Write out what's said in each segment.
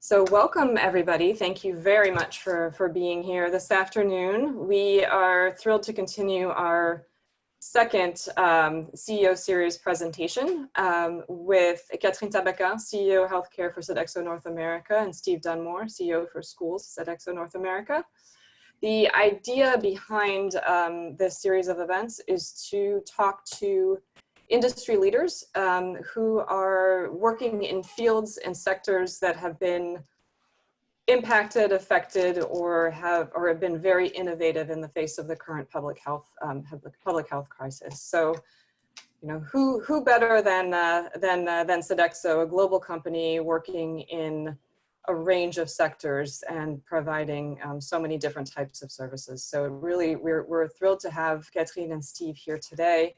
So welcome everybody. Thank you very much for being here this afternoon. We are thrilled to continue our second CEO series presentation with Catherine Tabaka, CEO Healthcare for Sodexo North America, and Steve Dunmore, CEO for Schools of Sodexo North America. The idea behind this series of events is to talk to industry leaders who are working in fields and sectors that have been impacted, affected, or have been very innovative in the face of the current public health crisis. So, you know, who better than Sodexo, a global company working in a range of sectors and providing so many different types of services. So really, we're thrilled to have Catherine and Steve here today.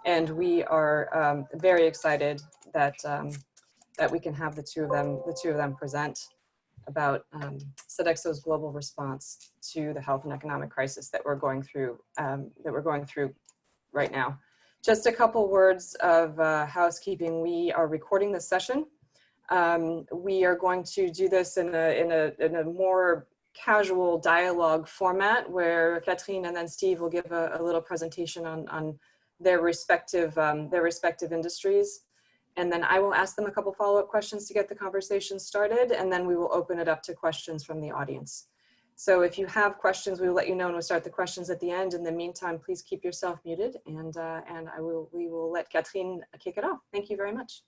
And we are very excited that that we can have the two of them present about Sodexo's global response to the health and economic crisis that we're going through right now. Just a couple words of housekeeping. We are recording this session. We are going to do this in a more casual dialogue format where Catherine and then Steve will give a little presentation on their respective industries. And then I will ask them a couple follow-up questions to get the conversation started, and then we will open it up to questions from the audience. So if you have questions, we will let you know and we'll start the questions at the end. In the meantime, please keep yourself muted, and we will let Catherine kick it off. Thank you very much.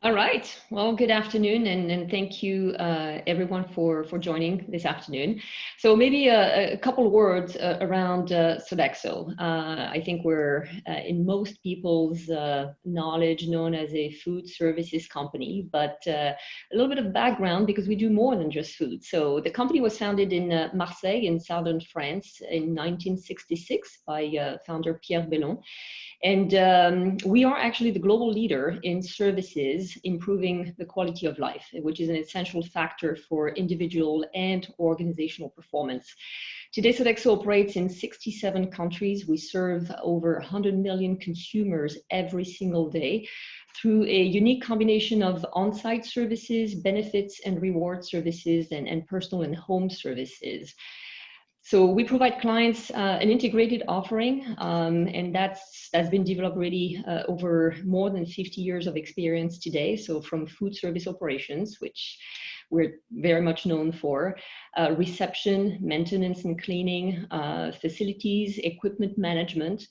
All right. Well, good afternoon, and thank you everyone for joining this afternoon. So maybe a couple words around Sodexo. I think we're in most people's knowledge known as a food services company, but a little bit of background because we do more than just food. So the company was founded in Marseille in southern France in 1966 by founder Pierre Bellon. And we are actually the global leader in services improving the quality of life, which is an essential factor for individual and organizational performance. Today, Sodexo operates in 67 countries. We serve over 100 million consumers every single day through a unique combination of on-site services, benefits and reward services, and personal and home services. So we provide clients an integrated offering, and that's been developed really over more than 50 years of experience today. So from food service operations, which we're very much known for, reception, maintenance and cleaning, facilities, equipment management,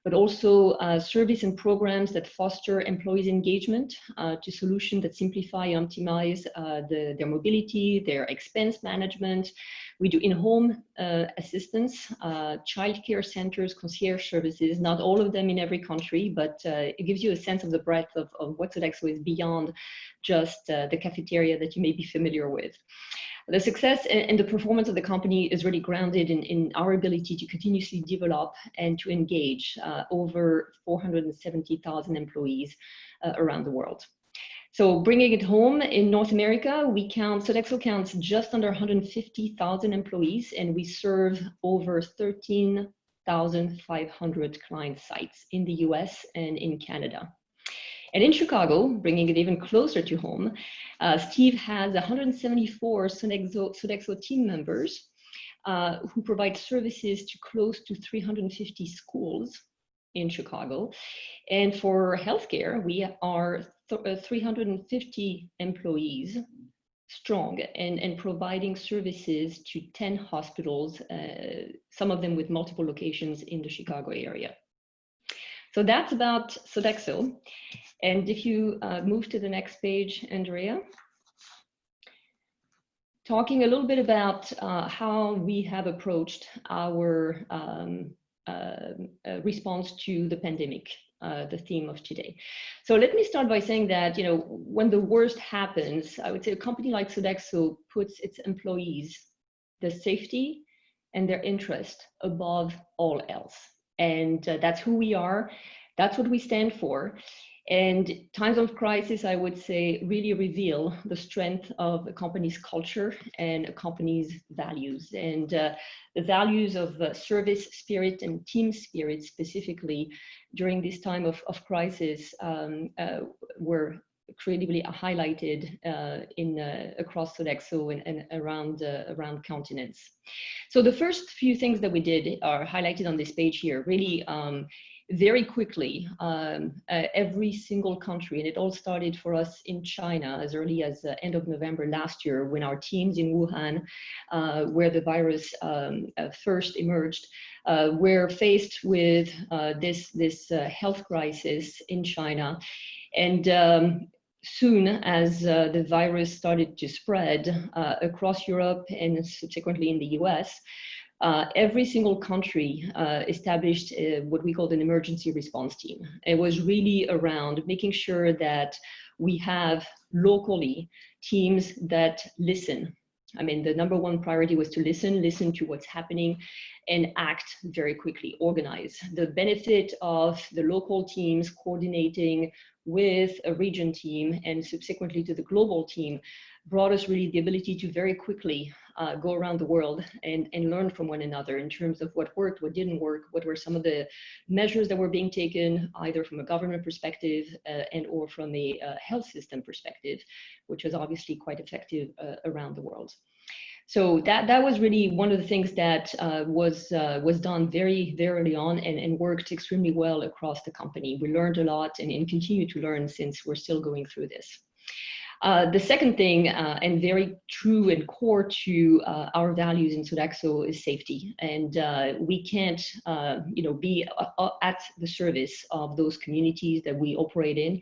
but also service and programs that foster employees' engagement to solutions that simplify and optimize their mobility, their expense management. We do in-home assistance, childcare centers, concierge services, not all of them in every country, but it gives you a sense of the breadth of what Sodexo is beyond just the cafeteria that you may be familiar with. The success and the performance of the company is really grounded in our ability to continuously develop and to engage over 470,000 employees around the world. So bringing it home in North America, Sodexo counts just under 150,000 employees, and we serve over 13,500 client sites in the US and in Canada. And in Chicago, bringing it even closer to home, Steve has 174 Sodexo team members who provide services to close to 350 schools in Chicago. And for healthcare, we are 350 employees strong and providing services to 10 hospitals, some of them with multiple locations in the Chicago area. So that's about Sodexo. And if you move to the next page, Andrea, talking a little bit about how we have approached our response to the pandemic, the theme of today. So let me start by saying that, you know, when the worst happens, I would say a company like Sodexo puts its employees, their safety and their interest above all else. And that's who we are. That's what we stand for. And times of crisis, I would say, really reveal the strength of a company's culture and a company's values. And the values of service spirit and team spirit specifically during this time of crisis were credibly highlighted across Sodexo and around continents. So the first few things that we did are highlighted on this page here, really very quickly, every single country, and it all started for us in China as early as the end of November last year, when our teams in Wuhan, where the virus first emerged, were faced with this health crisis in China. And soon as the virus started to spread across Europe and subsequently in the US, every single country established what we called an emergency response team. It was really around making sure that we have locally teams that listen. I mean, the number one priority was to listen to what's happening and act very quickly, organize. The benefit of the local teams coordinating with a region team and subsequently to the global team brought us really the ability to very quickly go around the world and learn from one another in terms of what worked, what didn't work, what were some of the measures that were being taken, either from a government perspective and or from a health system perspective, which was obviously quite effective around the world. So that was really one of the things that was done very, very early on and worked extremely well across the company. We learned a lot and continue to learn since we're still going through this. The second thing, and very true and core to our values in Sodexo, is safety. And we can't, be at the service of those communities that we operate in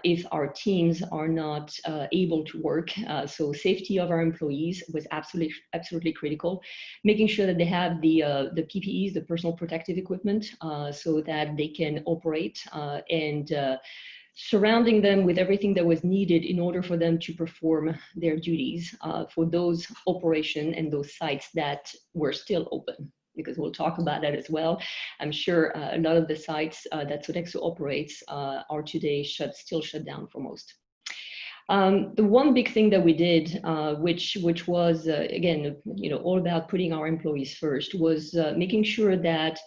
if our teams are not able to work. So safety of our employees was absolutely critical. Making sure that they have the PPEs, the personal protective equipment, so that they can operate and surrounding them with everything that was needed in order for them to perform their duties for those operations and those sites that were still open, because we'll talk about that as well. I'm sure a lot of the sites that Sodexo operates are today still shut down for most. The one big thing that we did, which was again, all about putting our employees first, was making sure that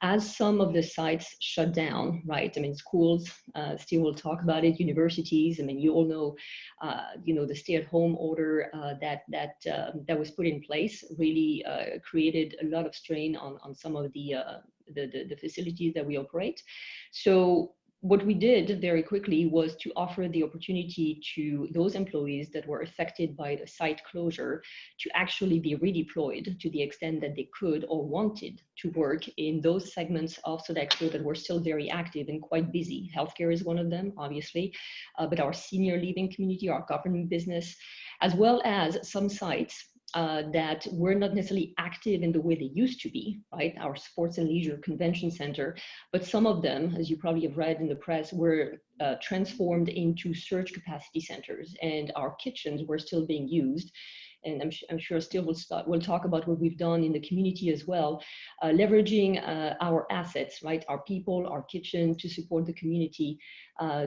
as some of the sites shut down, right? I mean, schools, Steve will talk about it, universities. I mean, you all know, the stay-at-home order that was put in place really created a lot of strain on some of the facilities that we operate. So what we did very quickly was to offer the opportunity to those employees that were affected by the site closure to actually be redeployed to the extent that they could or wanted to work in those segments of Sodexo that were still very active and quite busy. Healthcare is one of them, obviously, but our senior living community, our government business, as well as some sites that were not necessarily active in the way they used to be, right? Our sports and leisure convention center, but some of them, as you probably have read in the press, were transformed into surge capacity centers, and our kitchens were still being used. And I'm sure Steve will talk about what we've done in the community as well, leveraging our assets, right? Our people, our kitchen, to support the community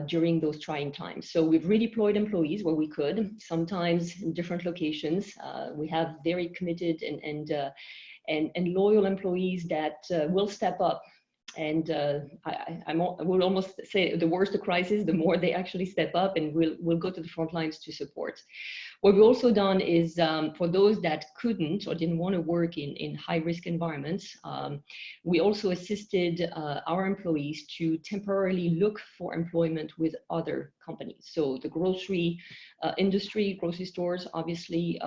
during those trying times. So we've redeployed employees where we could, sometimes in different locations. We have very committed and loyal employees that will step up. And I will almost say the worse the crisis, the more they actually step up and will go to the front lines to support. What we've also done is for those that couldn't or didn't want to work in high-risk environments, we also assisted our employees to temporarily look for employment with other companies. So the grocery industry, grocery stores, obviously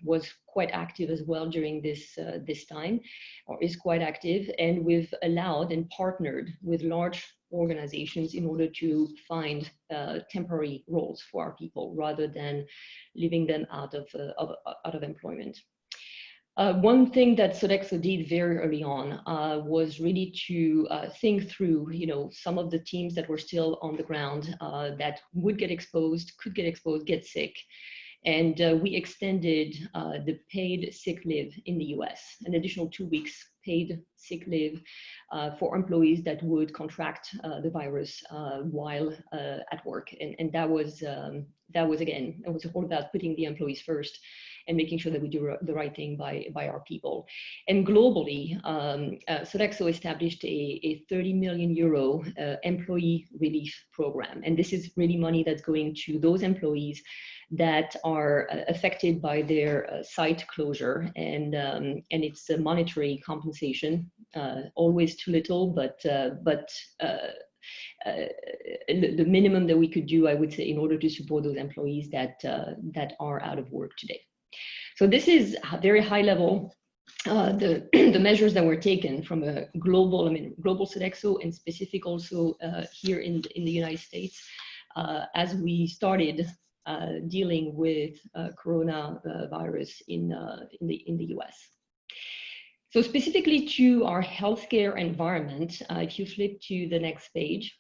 was quite active as well during this time, or is quite active, and we've allowed and partnered with large organizations in order to find temporary roles for our people rather than leaving them out of employment. One thing that Sodexo did very early on was really to think through, some of the teams that were still on the ground that would get exposed, could get exposed, get sick. And we extended the paid sick leave in the US, an additional 2 weeks paid sick leave for employees that would contract the virus while at work. And that was again, it was all about putting the employees first and making sure that we do the right thing by our people. And globally, Sodexo established a 30 million euro employee relief program. And this is really money that's going to those employees that are affected by their site closure, and it's a monetary compensation, always too little, but the minimum that we could do, I would say, in order to support those employees that are out of work today. So this is very high level. The measures that were taken from a global, global Sodexo, and specific also here in the United States, as we started dealing with coronavirus in the US. So specifically to our healthcare environment, if you flip to the next page.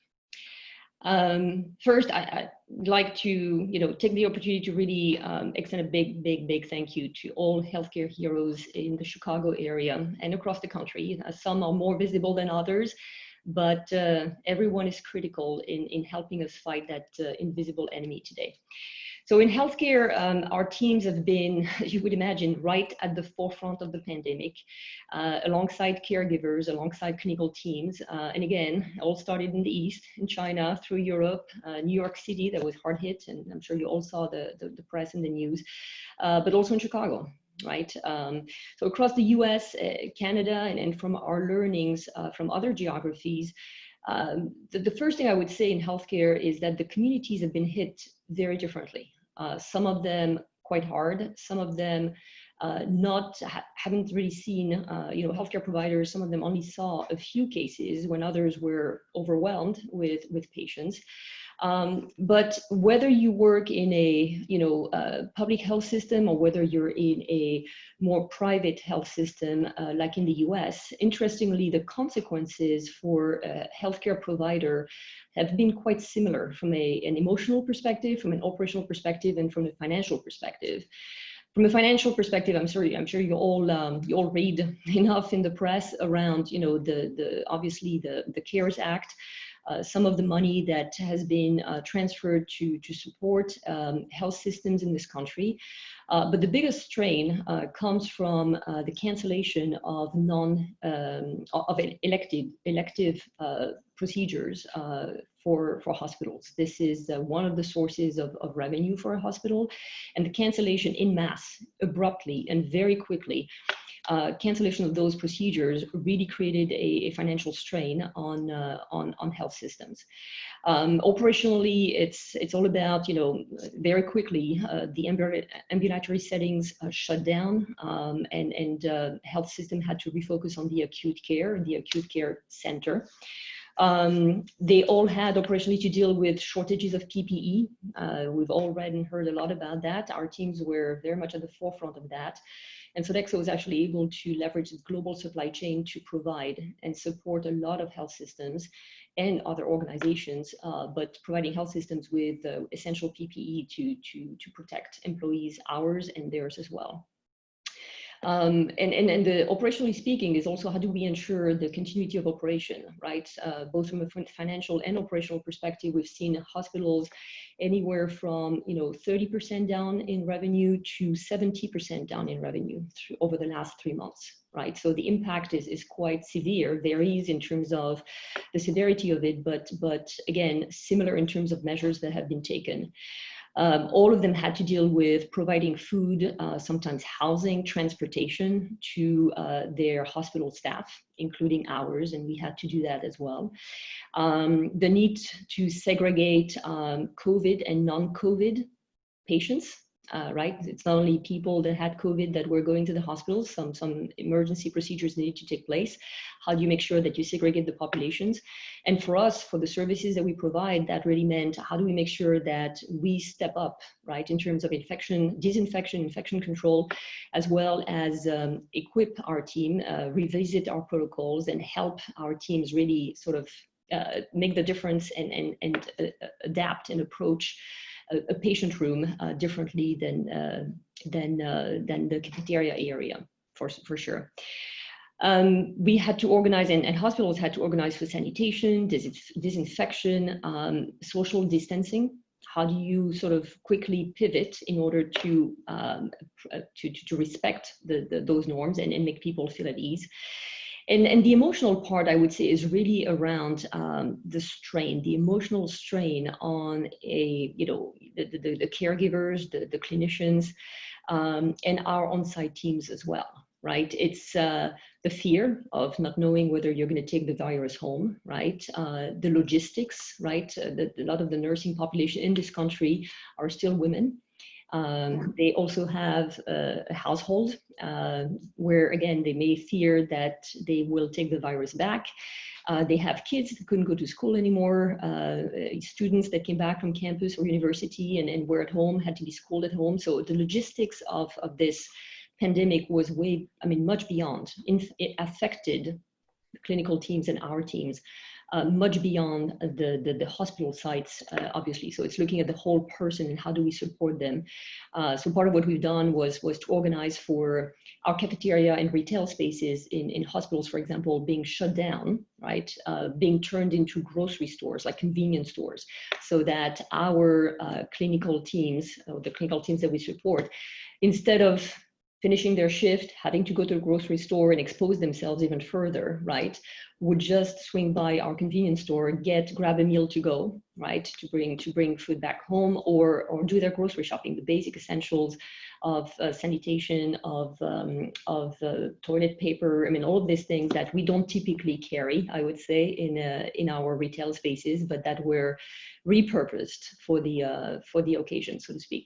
First, I'd like to take the opportunity to really extend a big thank you to all healthcare heroes in the Chicago area and across the country. Some are more visible than others, but everyone is critical in helping us fight that invisible enemy today. So in healthcare, our teams have been, you would imagine, right at the forefront of the pandemic, alongside caregivers, alongside clinical teams. And again, all started in the East, in China, through Europe, New York City, that was hard hit, and I'm sure you all saw the press and the news, but also in Chicago, right? So across the US, Canada, and from our learnings from other geographies, the first thing I would say in healthcare is that the communities have been hit very differently. Some of them quite hard, some of them haven't really seen, healthcare providers, some of them only saw a few cases when others were overwhelmed with patients. But whether you work in a public health system, or whether you're in a more private health system like in the US, interestingly, the consequences for a healthcare provider have been quite similar from an emotional perspective, from an operational perspective, and from a financial perspective. From a financial perspective, I'm sure you all read enough in the press around obviously the CARES Act. Some of the money that has been transferred to support health systems in this country. But the biggest strain comes from the cancellation of elective procedures for hospitals. This is one of the sources of revenue for a hospital, and the cancellation in mass, abruptly and very quickly. Cancellation of those procedures really created a financial strain on health systems. Operationally, it's all about, very quickly, the ambulatory settings shut down, and health system had to refocus on the acute care center. They all had operationally to deal with shortages of PPE. We've all read and heard a lot about that. Our teams were very much at the forefront of that. And Sodexo was actually able to leverage its global supply chain to provide and support a lot of health systems and other organizations, but providing health systems with essential PPE to protect employees, ours and theirs as well. And the operationally speaking is also, how do we ensure the continuity of operation, right? Both from a financial and operational perspective, we've seen hospitals anywhere from 30% down in revenue to 70% down in revenue over the last 3 months, right? So the impact is quite severe, varies in terms of the severity of it, but again, similar in terms of measures that have been taken. All of them had to deal with providing food, sometimes housing, transportation to their hospital staff, including ours, and we had to do that as well. The need to segregate COVID and non-COVID patients. Right? It's not only people that had COVID that were going to the hospitals, some emergency procedures needed to take place. How do you make sure that you segregate the populations? And for us, for the services that we provide, that really meant, how do we make sure that we step up, right, in terms of disinfection, infection control, as well as equip our team, revisit our protocols, and help our teams really sort of make the difference and adapt and approach a patient room differently than the cafeteria area, for sure. We had to organize, and hospitals had to organize for sanitation, disinfection, social distancing, How do you sort of quickly pivot in order to respect those norms and make people feel at ease? And the emotional part, I would say, is really around the strain, the emotional strain on the caregivers, the clinicians, and our on-site teams as well, right? It's the fear of not knowing whether you're going to take the virus home, right? The logistics, right? A lot of the nursing population in this country are still women. They also have a household where, again, they may fear that they will take the virus back. They have kids that couldn't go to school anymore, students that came back from campus or university and were at home, had to be schooled at home. So the logistics of this pandemic was much beyond. It affected the clinical teams and our teams much beyond the hospital sites, obviously. So it's looking at the whole person and how do we support them. So part of what we've done was to organize for our cafeteria and retail spaces in hospitals, for example, being shut down, right? Being turned into grocery stores, like convenience stores, so that our clinical teams, the clinical teams that we support, instead of finishing their shift, having to go to the grocery store and expose themselves even further, right, would just swing by our convenience store, grab a meal to go, right, to bring food back home, or do their grocery shopping, the basic essentials of sanitation, of toilet paper. I mean, all of these things that we don't typically carry, I would say, in our retail spaces, but that were repurposed for the occasion, so to speak.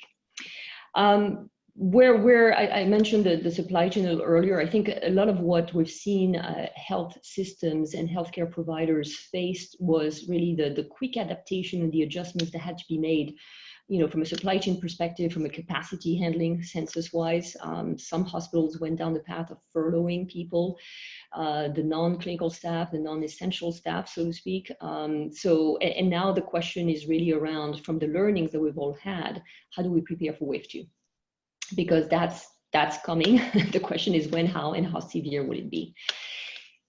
Where I mentioned the supply chain a little earlier, I think a lot of what we've seen health systems and healthcare providers faced was really the quick adaptation and the adjustments that had to be made, from a supply chain perspective, from a capacity handling census-wise. Some hospitals went down the path of furloughing people, the non-clinical staff, the non-essential staff, so to speak. And now the question is really around, from the learnings that we've all had, how do we prepare for wave 2? Because that's coming. The question is when, how, and how severe will it be?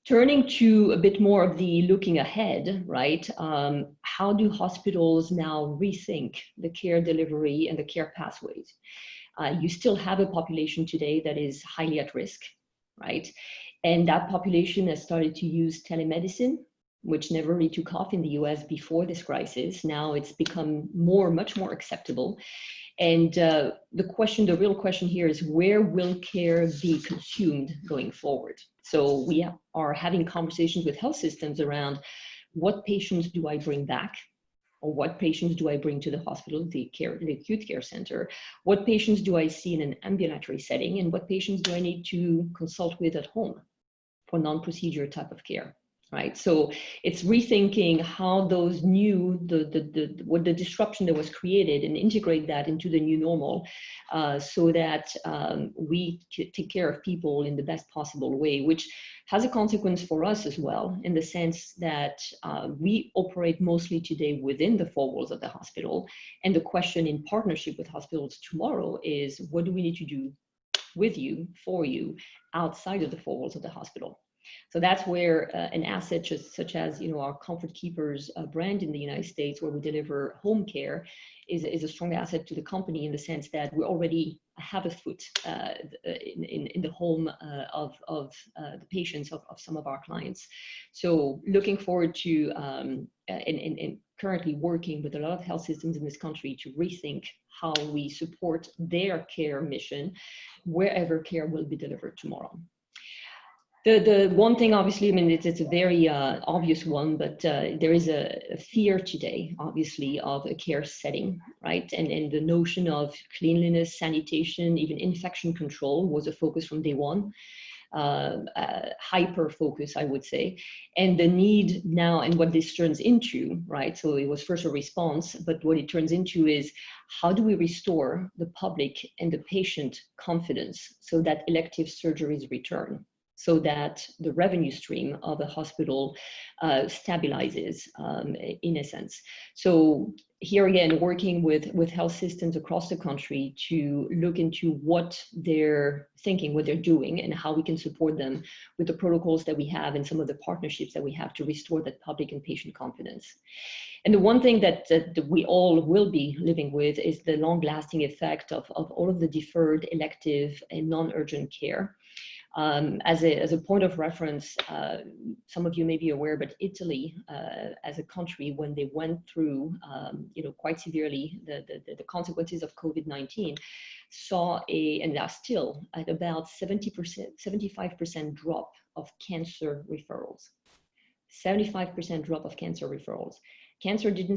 Turning to a bit more of the looking ahead, right? How do hospitals now rethink the care delivery and the care pathways? You still have a population today that is highly at risk, right? And that population has started to use telemedicine, which never really took off in the US before this crisis. Now it's become much more acceptable. And the real question here is, where will care be consumed going forward? So we are having conversations with health systems around, what patients do I bring back? Or what patients do I bring to the hospital, the acute care center? What patients do I see in an ambulatory setting? And what patients do I need to consult with at home for non-procedure type of care? Right, so it's rethinking how those the disruption that was created, and integrate that into the new normal, so that we take care of people in the best possible way, which has a consequence for us as well, in the sense that we operate mostly today within the four walls of the hospital. And the question in partnership with hospitals tomorrow is, what do we need to do with you, for you, outside of the four walls of the hospital? So that's where an asset such as our Comfort Keepers brand in the United States, where we deliver home care, is a strong asset to the company, in the sense that we already have a foot in the home of the patients of some of our clients. So looking forward to and currently working with a lot of health systems in this country to rethink how we support their care mission wherever care will be delivered tomorrow. The one thing, obviously, it's a very obvious one, but there is a fear today, obviously, of a care setting, right? And the notion of cleanliness, sanitation, even infection control was a focus from day one, hyper focus, I would say. And the need now, and what this turns into, right? So it was first a response, but what it turns into is, how do we restore the public and the patient confidence so that elective surgeries return? so that the revenue stream of the hospital stabilizes in a sense. So here again, working with health systems across the country to look into what they're thinking, what they're doing, and how we can support them with the protocols that we have and some of the partnerships that we have to restore that public and patient confidence. And the one thing that we all will be living with is the long-lasting effect of all of the deferred, elective, and non-urgent care. As a point of reference, some of you may be aware, but Italy, as a country, when they went through, quite severely the consequences of COVID-19, saw and are still at about 70%, 75% drop of cancer referrals. 75% drop of cancer referrals. Cancer did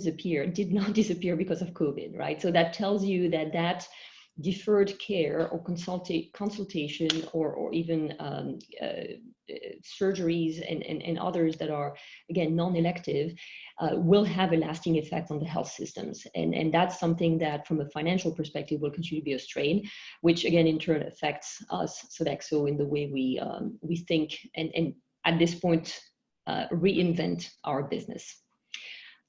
not disappear because of COVID, right? So that tells you that deferred care or consultation or even surgeries and others that are, again, non-elective, will have a lasting effect on the health systems. And that's something that from a financial perspective will continue to be a strain, which again, in turn affects us, Sodexo, in the way we think and at this point, reinvent our business.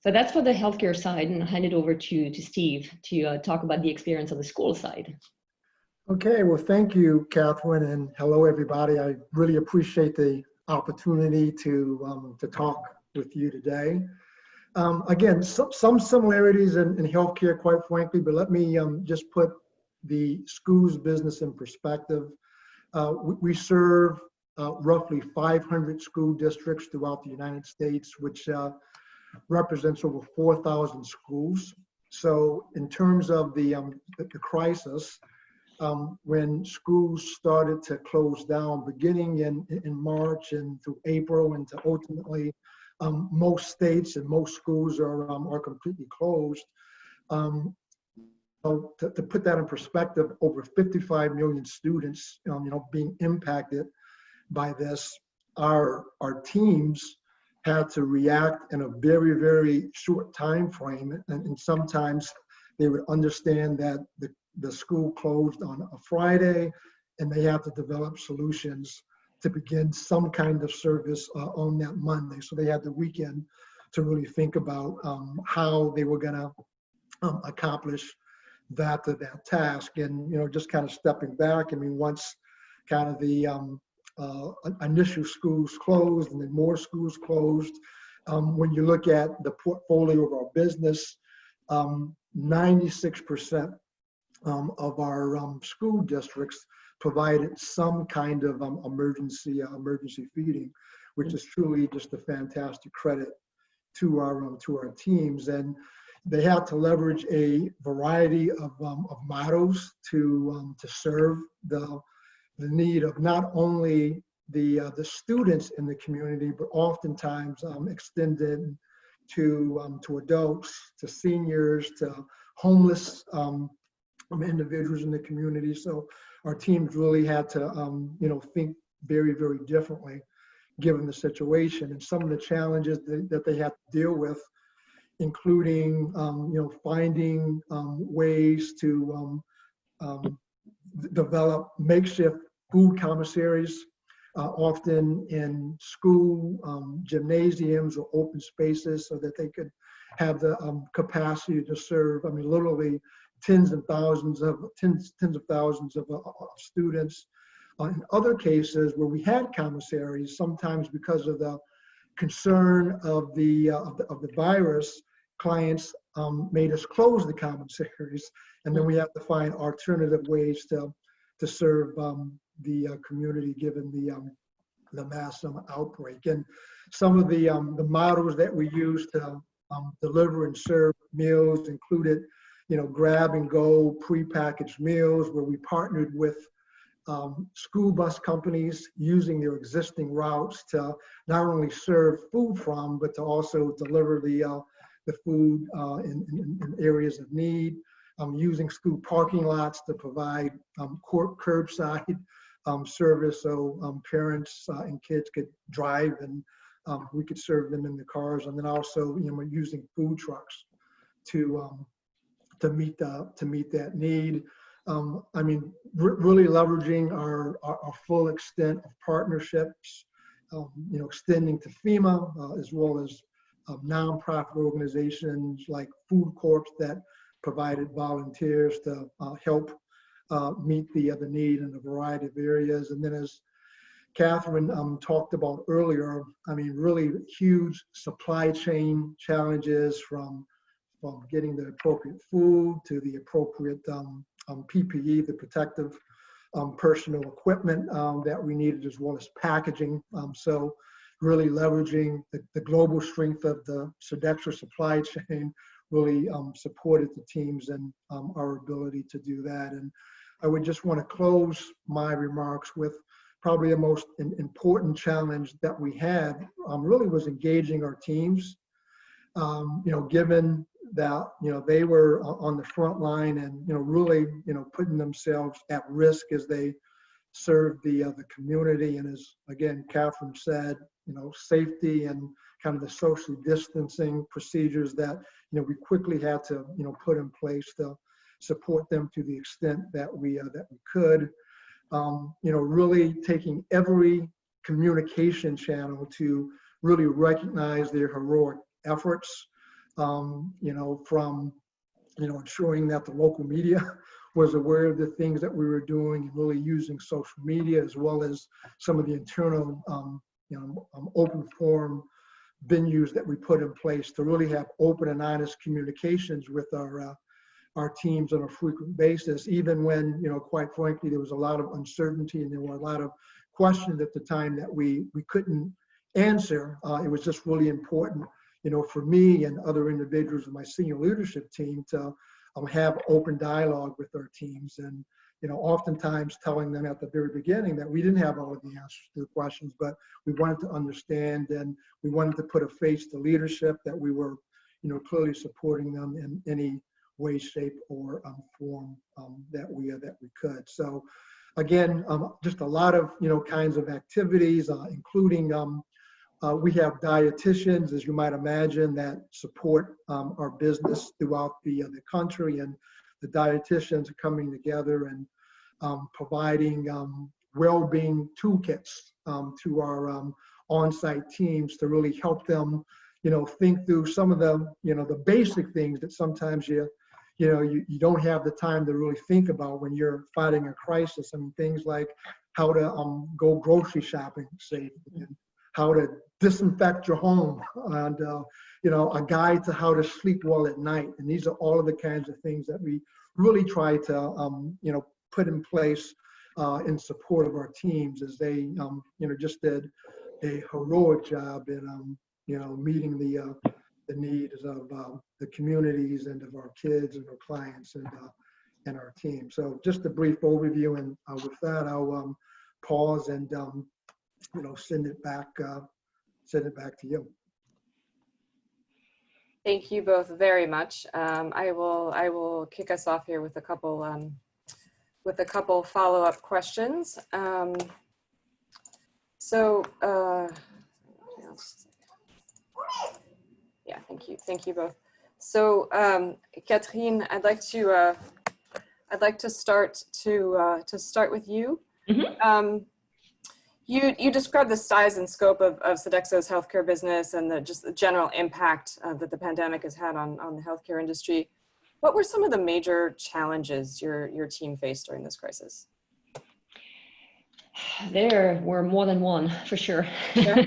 So that's for the healthcare side, and I'll hand it over to Steve to talk about the experience on the school side. Okay, well, thank you, Catherine, and hello, everybody. I really appreciate the opportunity to talk with you today. Again, some similarities in healthcare, quite frankly, but let me just put the schools business in perspective. We serve roughly 500 school districts throughout the United States, which represents over 4,000 schools. So in terms of the crisis, when schools started to close down beginning in March and through April and to ultimately most states and most schools are completely closed. So to put that in perspective, over 55 million students being impacted by this, our teams had to react in a very, very short time frame, and sometimes they would understand that the school closed on a Friday, and they had to develop solutions to begin some kind of service on that Monday. So they had the weekend to really think about how they were going to accomplish that task. And just kind of stepping back, I mean, once kind of the initial schools closed and then more schools closed. When you look at the portfolio of our business, 96% of our school districts provided some kind of emergency feeding, which is truly just a fantastic credit to our teams. And they had to leverage a variety of models to serve the need of not only the students in the community, but oftentimes extended to adults, to seniors, to homeless individuals in the community. So our teams really had to think very, very differently given the situation and some of the challenges that they had to deal with, including finding ways to develop makeshift food commissaries, often in school gymnasiums or open spaces, so that they could have the capacity to serve, I mean, literally tens of thousands of students. In other cases where we had commissaries, sometimes because of the concern of the virus, clients made us close the commissaries, and then we have to find alternative ways to serve the community given the mass outbreak. And some of the models that we use to deliver and serve meals included, grab and go prepackaged meals, where we partnered with school bus companies using their existing routes to not only serve food from, but to also deliver the food in areas of need, using school parking lots to provide curbside service, so parents and kids could drive and we could serve them in the cars, and then also using food trucks to meet that need. I mean, really leveraging our full extent of partnerships, you know, extending to FEMA, as well as nonprofit organizations like food corps that provided volunteers to help meet the need in a variety of areas. And then, as Catherine talked about earlier, I mean, really huge supply chain challenges from getting the appropriate food to the appropriate PPE, the protective personal equipment that we needed, as well as packaging. So really leveraging the global strength of the Sodexo supply chain really supported the teams and our ability to do that. And I would just want to close my remarks with probably the most important challenge that we had really was engaging our teams. You know, given that, you know, they were on the front line and, you know, really, you know, putting themselves at risk as they served the community. And as, again, Catherine said, you know, safety and kind of the social distancing procedures that, you know, we quickly had to, you know, put in place to support them to the extent that we could. You know, really taking every communication channel to really recognize their heroic efforts, you know, from, you know, ensuring that the local media was aware of the things that we were doing and really using social media, as well as some of the internal, you know, open forum venues that we put in place to really have open and honest communications with our teams on a frequent basis, even when, you know, quite frankly, there was a lot of uncertainty and there were a lot of questions at the time that we couldn't answer. It was just really important, you know, for me and other individuals in my senior leadership team to have open dialogue with our teams. And, you know, oftentimes telling them at the very beginning that we didn't have all of the answers to the questions, but we wanted to understand and we wanted to put a face to leadership, that we were, you know, clearly supporting them in any way, shape, or form that we could. So again, just a lot of, you know, kinds of activities, including we have dietitians, as you might imagine, that support our business throughout the country, and the dietitians are coming together and providing well-being toolkits to our on-site teams to really help them, you know, think through some of the, you know, the basic things that sometimes you don't have the time to really think about when you're fighting a crisis. I mean, things like how to go grocery shopping safely, and how to disinfect your home, and you know, a guide to how to sleep well at night. And these are all of the kinds of things that we really try to you know, put in place in support of our teams, as they you know, just did a heroic job in you know, meeting the needs of the communities and of our kids and our clients and our team. So just a brief overview, and with that, I'll pause and you know, send it back to you. Thank you both very much. I will kick us off here with a couple follow-up questions. Yeah, thank you both. So Catherine, I'd like to start with you. Mm-hmm. You described the size and scope of Sodexo's healthcare business and just the general impact that the pandemic has had on the healthcare industry. What were some of the major challenges your team faced during this crisis? There were more than one, for sure. Yeah.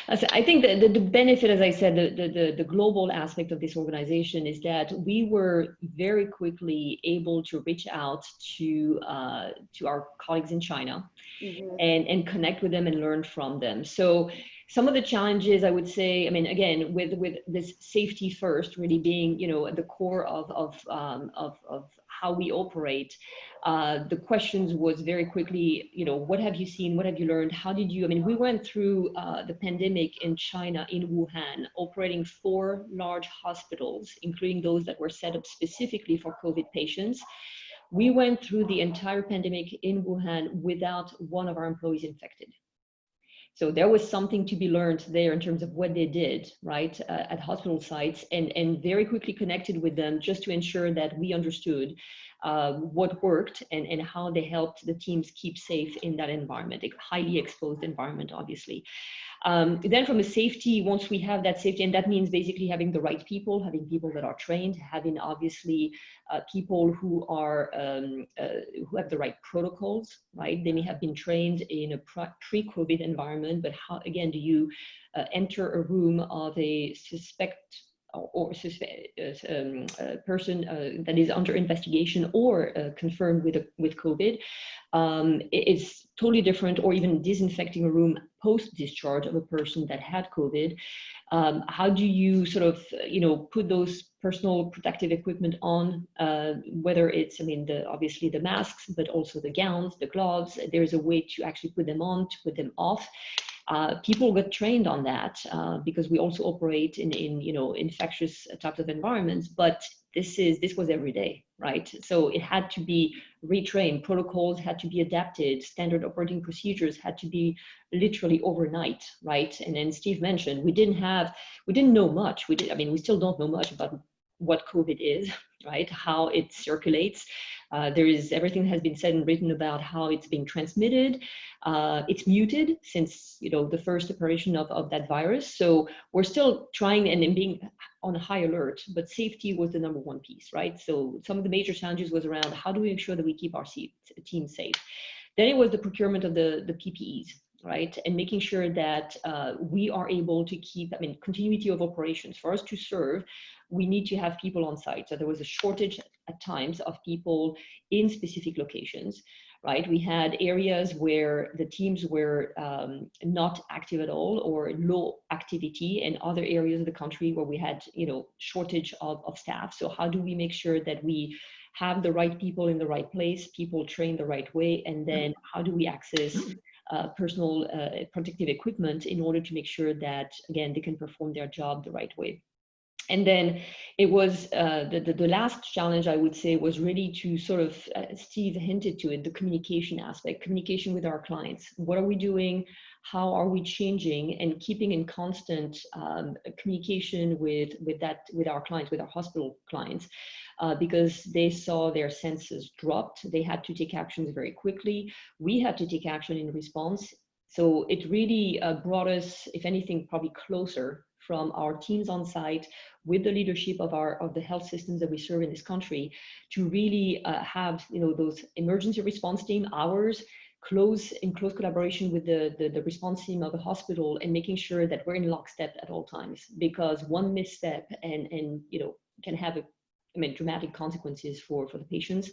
I think that the benefit, as I said, the global aspect of this organization is that we were very quickly able to reach out to our colleagues in China, mm-hmm. and connect with them and learn from them. So some of the challenges, I would say, I mean, again, with this safety first really being, you know, at the core of how we operate. The questions was very quickly, you know, what have you seen? What have you learned? How did you, I mean, we went through the pandemic in China, in Wuhan, operating 4 large hospitals, including those that were set up specifically for COVID patients. We went through the entire pandemic in Wuhan without one of our employees infected. So there was something to be learned there in terms of what they did, right, at hospital sites, and very quickly connected with them just to ensure that we understood what worked and how they helped the teams keep safe in that environment, a highly exposed environment, obviously. Then from a safety, once we have that safety, and that means basically having the right people, having people that are trained, having obviously people who are who have the right protocols, right? They may have been trained in a pre-COVID environment, but how again do you enter a room of a suspect or person that is under investigation or confirmed with COVID? It's totally different, or even disinfecting a room post-discharge of a person that had COVID. How do you sort of, put those personal protective equipment on, whether it's, obviously the masks, but also the gowns, the gloves. There's a way to actually put them on, to put them off. People got trained on that because we also operate in infectious types of environments, but this was every day, right? So it had to be retrained, protocols had to be adapted, standard operating procedures had to be literally overnight, right? And then Steve mentioned we didn't know much. We still don't know much about what COVID is, right? How it circulates. Everything has been said and written about how it's being transmitted. It's muted since the first appearance of that virus. So we're still trying and being on high alert, but safety was the number one piece, right? So some of the major challenges was around how do we ensure that we keep our team safe. Then it was the procurement of the PPEs, right? And making sure that we are able to keep, continuity of operations. For us to serve, we need to have people on site. So there was a shortage at times of people in specific locations, right? We had areas where the teams were not active at all or low activity, and other areas of the country where we had, shortage of staff. So how do we make sure that we have the right people in the right place, people trained the right way, and then how do we access personal protective equipment in order to make sure that, again, they can perform their job the right way. And then it was the last challenge, I would say, was really to sort of, Steve hinted to it, the communication aspect, communication with our clients. What are we doing? How are we changing? And keeping in constant communication with our clients, with our hospital clients, because they saw their census dropped. They had to take actions very quickly. We had to take action in response. So it really brought us, if anything, probably closer from our teams on site with the leadership of the health systems that we serve in this country to really have those emergency response team hours in close collaboration with the response team of the hospital, and making sure that we're in lockstep at all times, because one misstep and can have dramatic consequences for the patients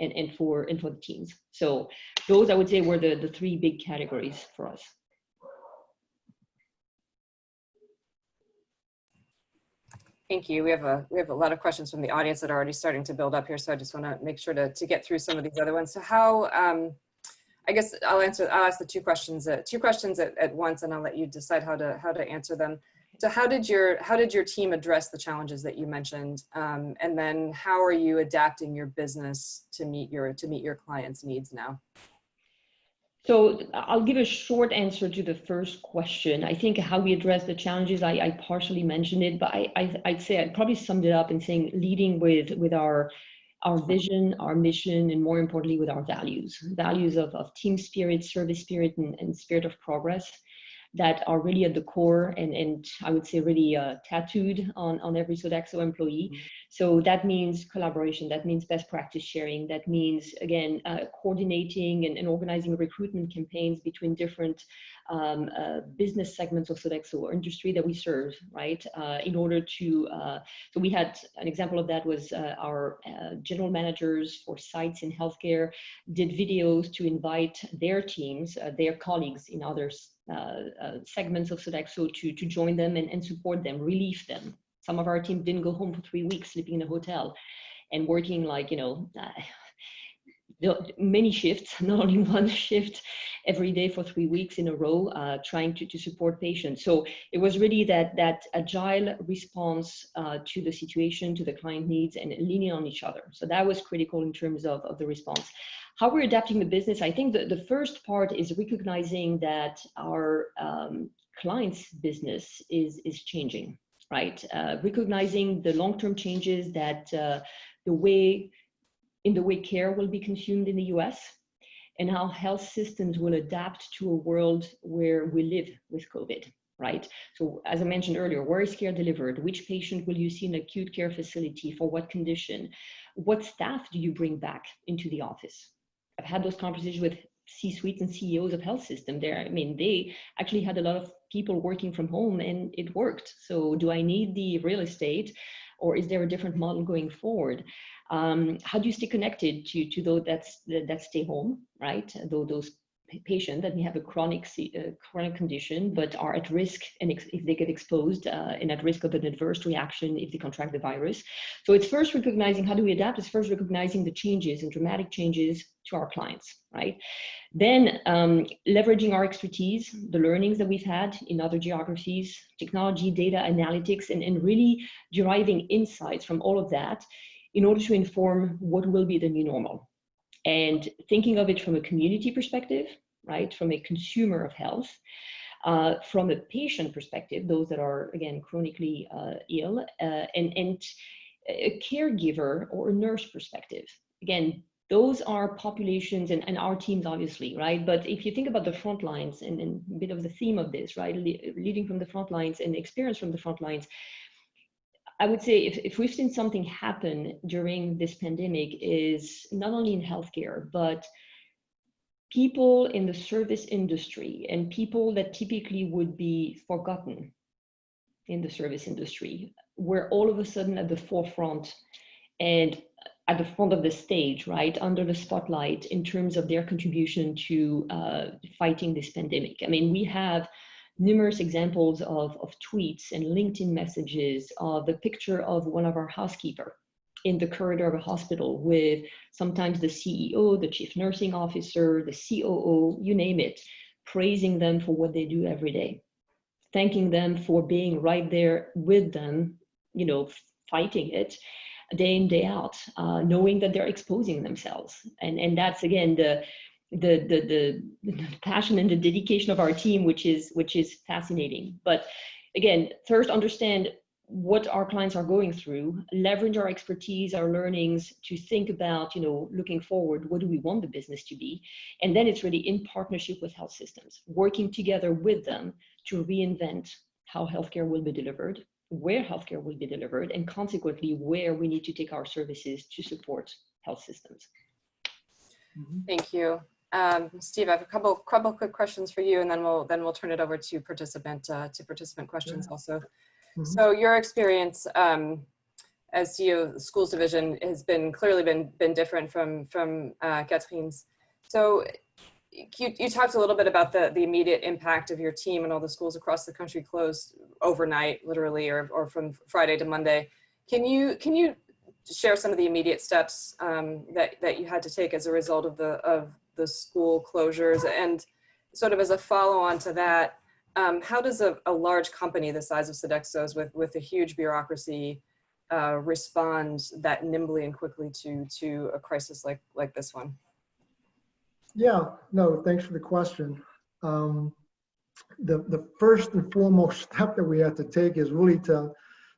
and for the teams. So those, I would say, were the three big categories for us. Thank you. We have a lot of questions from the audience that are already starting to build up here, so I just want to make sure to get through some of these other ones. So how, I guess I'll ask the two questions at once, and I'll let you decide how to answer them. So how did your team address the challenges that you mentioned, and then how are you adapting your business to meet your clients' needs now? So I'll give a short answer to the first question. I think how we address the challenges, I partially mentioned it, but I'd say I'd probably summed it up in saying leading with our vision, our mission, and more importantly, with our values of team spirit, service spirit, and spirit of progress that are really at the core and I would say really tattooed on every Sodexo employee. So that means collaboration, that means best practice sharing, that means, again, coordinating and organizing recruitment campaigns between different business segments of Sodexo or industry that we serve, right? In order to, so we had an example of that was our general managers for sites in healthcare did videos to invite their teams, their colleagues in others segments of Sodexo to join them and support them, relieve them. Some of our team didn't go home for 3 weeks, sleeping in a hotel and working like, many shifts, not only one shift every day for 3 weeks in a row, trying to support patients. So it was really that agile response to the situation, to the client needs, and leaning on each other. So that was critical in terms of the response. How we're adapting the business, I think the first part is recognizing that our clients' business is changing, right? Recognizing the long-term changes that the way in the way care will be consumed in the US, and how health systems will adapt to a world where we live with COVID, right? So as I mentioned earlier, where is care delivered? Which patient will you see in an acute care facility? For what condition? What staff do you bring back into the office? I've had those conversations with C-suites and CEOs of health systems there. I mean, they actually had a lot of people working from home and it worked. So do I need the real estate, or is there a different model going forward? How do you stay connected to those that stay home, right? Those patients that may have a chronic condition but are at risk, and if they get exposed and at risk of an adverse reaction if they contract the virus. So it's first recognizing how do we adapt. It's first recognizing the changes and dramatic changes to our clients, right? Then leveraging our expertise, the learnings that we've had in other geographies, technology, data analytics, and really deriving insights from all of that in order to inform what will be the new normal. And thinking of it from a community perspective, right, from a consumer of health, from a patient perspective, those that are, again, chronically ill, and a caregiver or a nurse perspective. Again, those are populations and our teams, obviously, right? But if you think about the front lines and a bit of the theme of this, right, leading from the front lines and experience from the front lines, I would say if we've seen something happen during this pandemic is not only in healthcare, but people in the service industry and people that typically would be forgotten in the service industry were all of a sudden at the forefront and at the front of the stage, right, under the spotlight in terms of their contribution to fighting this pandemic. I mean, we have numerous examples of tweets and LinkedIn messages of the picture of one of our housekeeper in the corridor of a hospital with sometimes the CEO, the chief nursing officer, the COO, you name it, praising them for what they do every day, thanking them for being right there with them, you know, fighting it day in, day out, knowing that they're exposing themselves. And that's, again, the passion and the dedication of our team, which is fascinating. But again, first understand what our clients are going through, leverage our expertise, our learnings to think about, you know, looking forward, what do we want the business to be? And then it's really in partnership with health systems, working together with them to reinvent how healthcare will be delivered, where healthcare will be delivered, and consequently where we need to take our services to support health systems. Thank you. Steve, I have a couple quick questions for you, and then we'll turn it over to participant questions also. So your experience as CEO of the schools division has clearly been different from Catherine's. So you talked a little bit about the immediate impact of your team and all the schools across the country closed overnight, literally, or from Friday to Monday. Can you share some of the immediate steps that you had to take as a result of the school closures? And sort of as a follow-on to that, how does a large company the size of Sodexo's with a huge bureaucracy respond that nimbly and quickly to a crisis like this one? Yeah, no, thanks for the question. The first and foremost step that we have to take is really to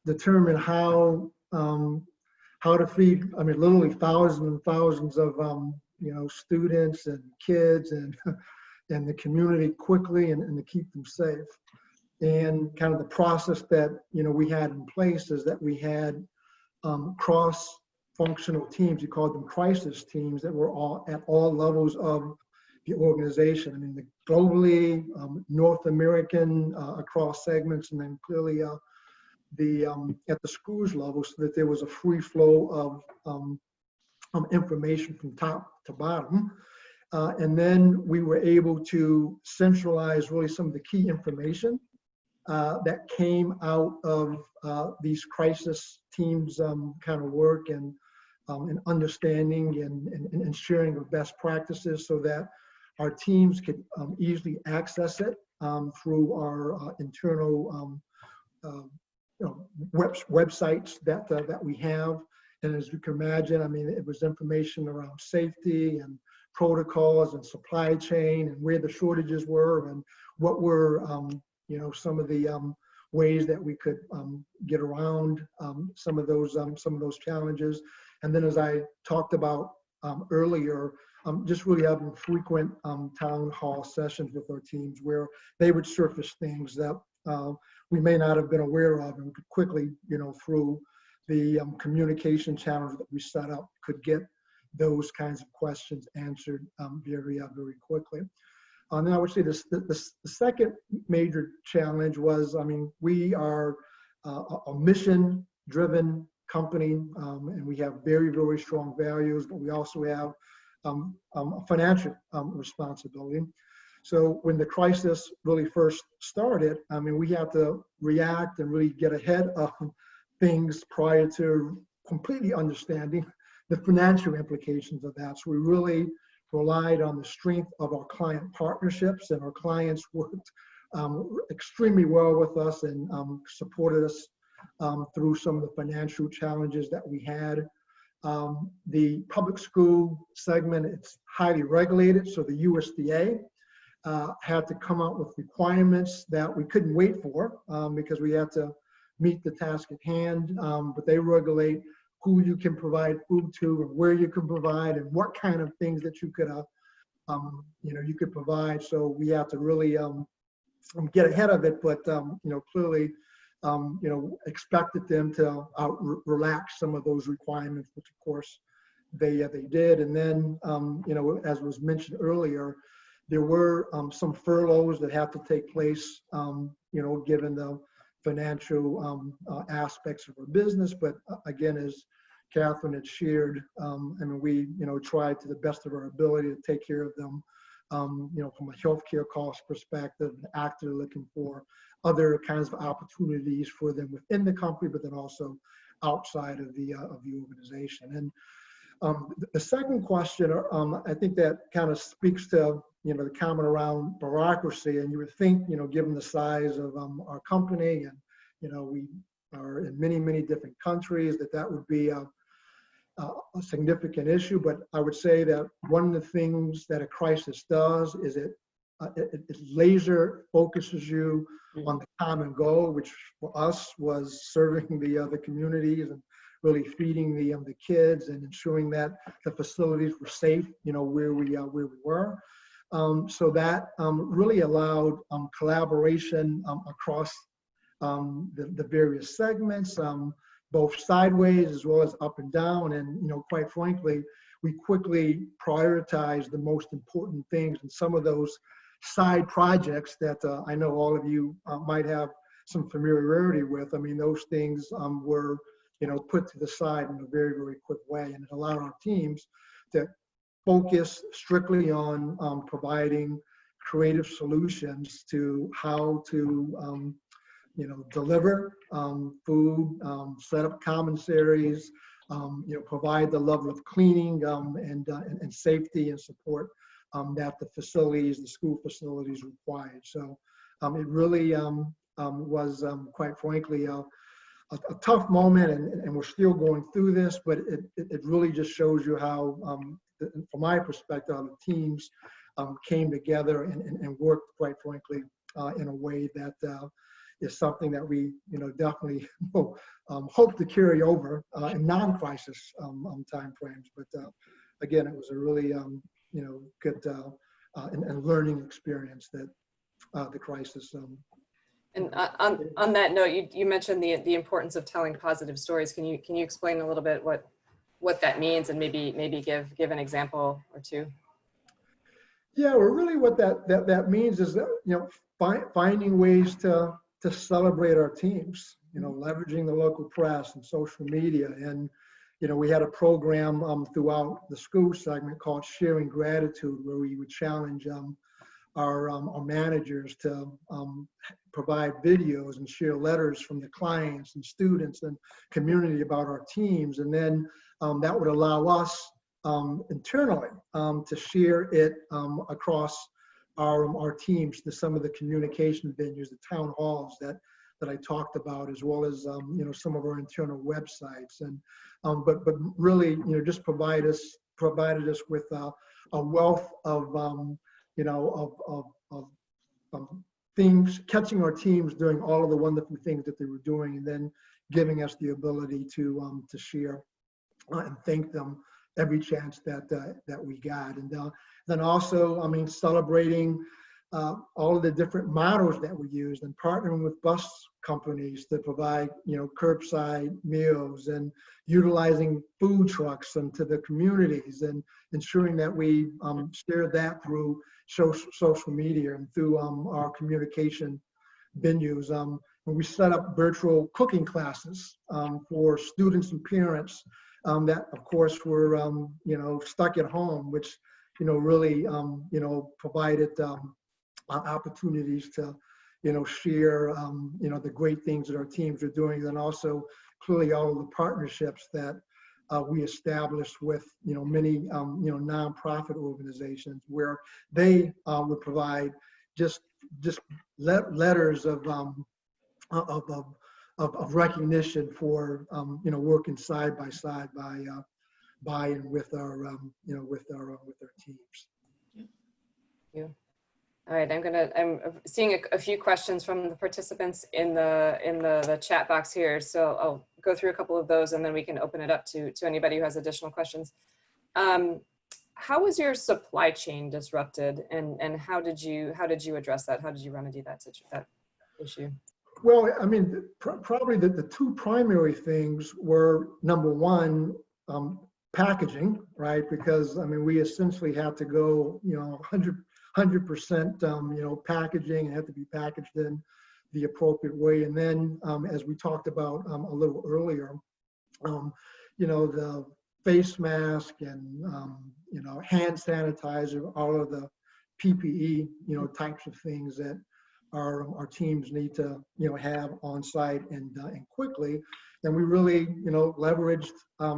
determine how to feed, I mean, literally thousands and thousands of you know, students and kids and the community quickly and to keep them safe. And kind of the process that, you know, we had in place is that we had cross-functional teams. We called them crisis teams that were all at all levels of the organization. I mean, globally, North American, across segments, and then clearly at the schools level, so that there was a free flow of information from top to bottom. And then we were able to centralize really some of the key information that came out of these crisis teams kind of work and understanding and sharing of best practices, so that our teams could easily access it through our internal you know, websites that we have. And as you can imagine, I mean, it was information around safety and protocols and supply chain and where the shortages were and what were you know, some of the ways that we could get around some of those challenges, And then as I talked about earlier, just really having frequent town hall sessions with our teams where they would surface things that we may not have been aware of, and we could quickly, through the communication channels that we set up, could get those kinds of questions answered very quickly. And I would say the second major challenge was, we are a mission-driven company, and we have very strong values, but we also have a financial responsibility. So when the crisis really first started, we had to react and really get ahead of things prior to completely understanding the financial implications of that. So we really relied on the strength of our client partnerships, and our clients worked extremely well with us and supported us through some of the financial challenges that we had. The public school segment, it's highly regulated, so the USDA had to come out with requirements that we couldn't wait for because we had to meet the task at hand, but they regulate who you can provide food to and where you can provide and what kind of things that you could you could provide. So we have to really get ahead of it, but clearly expected them to relax some of those requirements, which of course they did. And then as was mentioned earlier, there were some furloughs that had to take place given the financial aspects of our business. But again, as Catherine had shared, we tried to the best of our ability to take care of them from a healthcare cost perspective, and actively looking for other kinds of opportunities for them within the company, but then also outside of the organization. And the second question, I think that kind of speaks to the comment around bureaucracy. And you would think, given the size of our company, and we are in many different countries, that would be a significant issue. But I would say that one of the things that a crisis does is it laser focuses you on the common goal, which for us was serving the communities and really feeding the kids and ensuring that the facilities were safe, where we were. So that really allowed collaboration across the various segments, both sideways as well as up and down. And quite frankly, we quickly prioritized the most important things, and some of those side projects that I know all of you might have some familiarity with. Those things were put to the side in a very quick way, and it allowed our teams to focus strictly on providing creative solutions to how to deliver food, set up commissaries, provide the level of cleaning and safety and support that the school facilities required. So it really was, quite frankly, a tough moment, and we're still going through this, but it really just shows you how, from my perspective, the teams came together and worked, quite frankly, in a way that is something that we definitely hope to carry over in non-crisis time frames. But again, it was a really good and learning experience that the crisis. And on that note, you mentioned the importance of telling positive stories. Can you explain a little bit what that means, and maybe give an example or two? Yeah, well, really what that means is that finding ways to celebrate our teams, leveraging the local press and social media. And we had a program throughout the school segment called Sharing Gratitude, where we would challenge our managers to provide videos and share letters from the clients and students and community about our teams. And then that would allow us internally to share it across our teams to some of the communication venues, the town halls that I talked about, as well as some of our internal websites. And but really just provided us with a wealth of things, catching our teams doing all of the wonderful things that they were doing, and then giving us the ability to share and thank them every chance that we got. And then also, I mean, celebrating all of the different models that we used and partnering with bus companies to provide, curbside meals, and utilizing food trucks into the communities, and ensuring that we share that through social media and through our communication venues. When we set up virtual cooking classes for students and parents that, of course, were stuck at home, which really provided opportunities to share the great things that our teams are doing, and also clearly all of the partnerships that we established with many nonprofit organizations, where they would provide just letters of recognition for working side by side by and with our with our teams. Thank you. All right, I'm seeing a few questions from the participants in the chat box here, so I'll go through a couple of those, and then we can open it up to anybody who has additional questions. How was your supply chain disrupted, and how did you address that? How did you remedy that issue? Well, I mean, probably the two primary things were, number one, packaging, right? Because, I mean, we essentially had to go, 100% packaging, and had to be packaged in the appropriate way. And then, as we talked about a little earlier, the face mask and, hand sanitizer, all of the PPE, types of things that our teams need to have on site and quickly. And we really leveraged,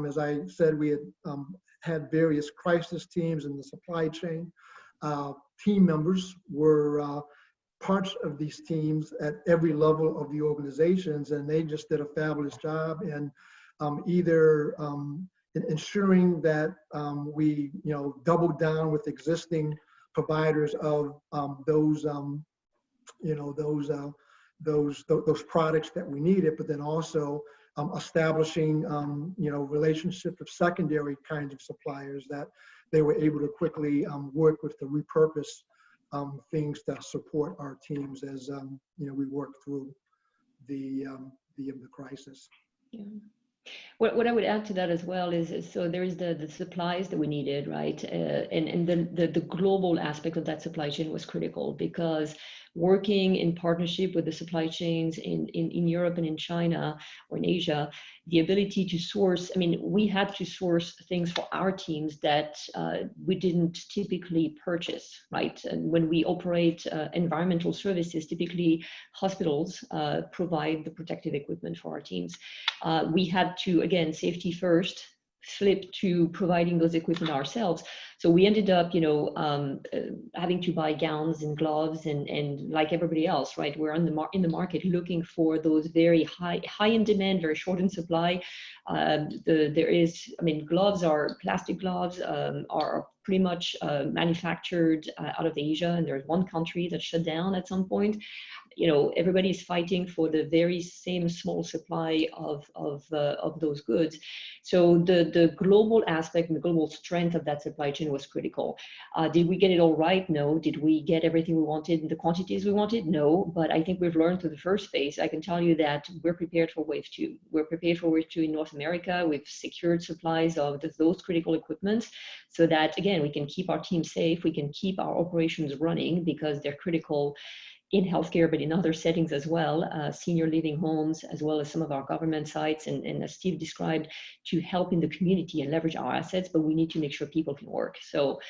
as I said, we had various crisis teams in the supply chain. Team members were parts of these teams at every level of the organizations, and they just did a fabulous job in either ensuring that we doubled down with existing providers of those products that we needed, but then also establishing relationships with secondary kinds of suppliers that they were able to quickly work with to repurpose things to support our teams as we work through the crisis. Yeah. What I would add to that as well is so there is the supplies that we needed, right? And the global aspect of that supply chain was critical, because working in partnership with the supply chains in Europe and in China or in Asia, the ability to source, I mean, we had to source things for our teams that we didn't typically purchase, right? And when we operate environmental services, typically hospitals provide the protective equipment for our teams. We had to, again, safety first, flip to providing those equipment ourselves. So we ended up, having to buy gowns and gloves and like everybody else, right? We're in the market looking for those very high in demand, very short in supply. Gloves plastic gloves are pretty much manufactured out of Asia, and there's one country that shut down at some point. Everybody's fighting for the very same small supply of those goods. So the global aspect and the global strength of that supply chain was critical. Did we get it all right? No. Did we get everything we wanted in the quantities we wanted? No. But I think we've learned through the first phase. I can tell you that we're prepared for wave two. We're prepared for wave two in North America. We've secured supplies of those critical equipment so that, again, we can keep our team safe. We can keep our operations running because they're critical in healthcare, but in other settings as well, senior living homes, as well as some of our government sites, and as Steve described, to help in the community and leverage our assets, but we need to make sure people can work. So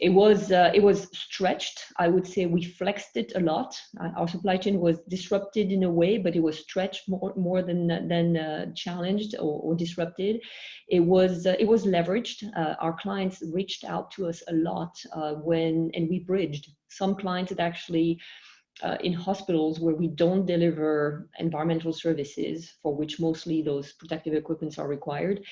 it was stretched. I would say we flexed it a lot. Our supply chain was disrupted in a way, but it was stretched more than challenged or disrupted. It was leveraged. Our clients reached out to us a lot and we bridged. Some clients that actually in hospitals where we don't deliver environmental services, for which mostly those protective equipments are required,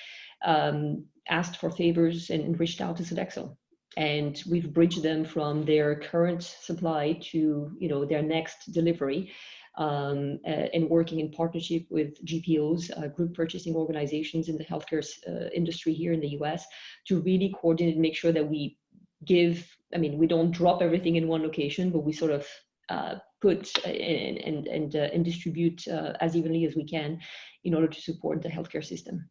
asked for favors and reached out to Sodexo. And we've bridged them from their current supply to their next delivery. and working in partnership with GPOs, group purchasing organizations in the healthcare industry here in the US, to really coordinate and make sure that we we don't drop everything in one location, but we sort of put and distribute as evenly as we can in order to support the healthcare system.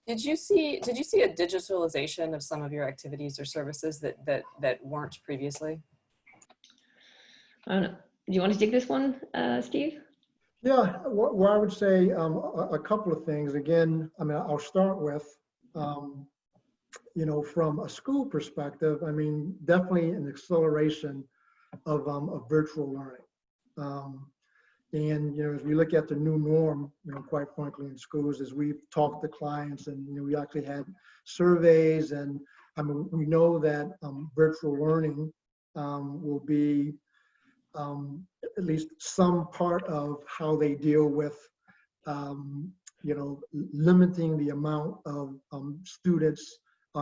Did you see a digitalization of some of your activities or services that weren't previously? I don't know. Do you want to take this one, Steve? Yeah, well, I would say a couple of things. Again, I'll start with, from a school perspective, definitely an acceleration of virtual learning. And, as we look at the new norm, quite frankly, in schools, as we've talked to clients and, we actually had surveys, and we know that virtual learning will be at least some part of how they deal with, limiting the amount of students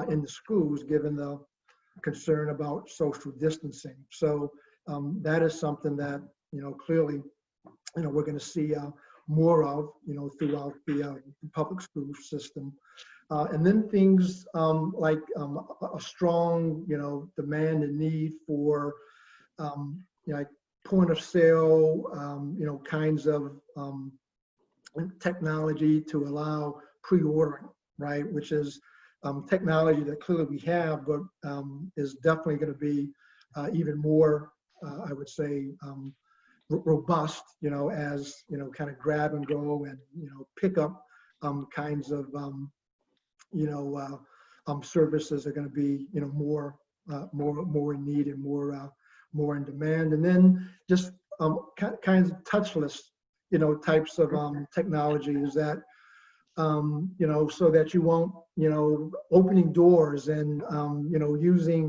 in the schools, given the concern about social distancing. So that is something that, clearly, we're going to see more of, throughout the public school system. And then things like a strong, demand and need for, like point of sale, kinds of technology to allow pre-ordering, right? Which is technology that clearly we have, but is definitely going to be even more, I would say, robust, as, kind of grab and go and, pick up kinds of, services are going to be, more in need and more in demand. And then just kinds of touchless, types of technologies that, so that you won't, opening doors and, using,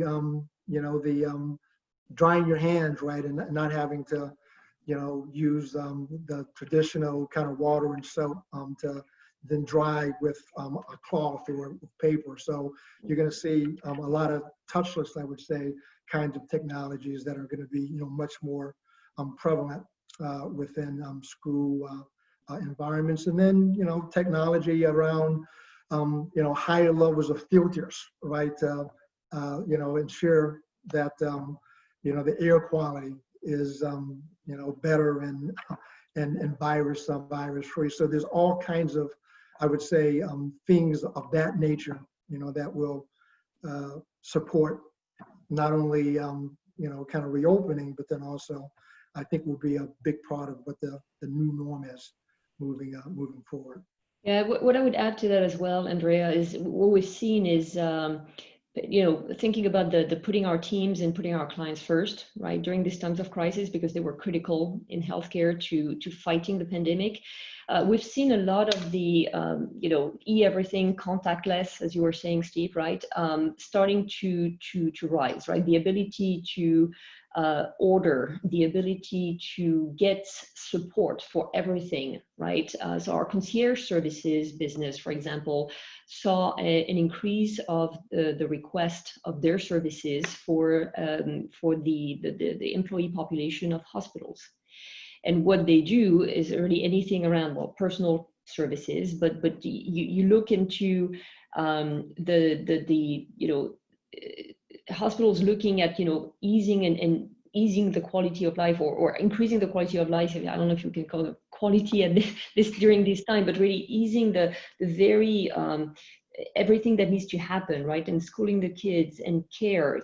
the drying your hands, right, and not having to, use the traditional kind of water and soap to then dry with a cloth or with paper. So you're going to see a lot of touchless, I would say, kinds of technologies that are going to be, much more prevalent within school environments. And then, technology around, higher levels of filters, right? To, ensure that, the air quality is, better and virus free. So there's all kinds of, I would say, things of that nature, that will support not only, kind of reopening, but then also I think will be a big part of what the new norm is moving forward. Yeah, what I would add to that as well, Andrea, is what we've seen is, thinking about the putting our teams and putting our clients first, right, during these times of crisis, because they were critical in healthcare to fighting the pandemic. We've seen a lot of the, everything contactless, as you were saying, Steve, right, starting to rise, right? The ability to order, the ability to get support for everything, right? So our concierge services business, for example, saw an increase of the request of their services for the employee population of hospitals. And what they do is really anything around, well, personal services, but you look into hospitals looking at, easing and easing the quality of life or increasing the quality of life. I don't know if you can call it quality at this during this time, but really easing the very everything that needs to happen, right? And schooling the kids and caregiver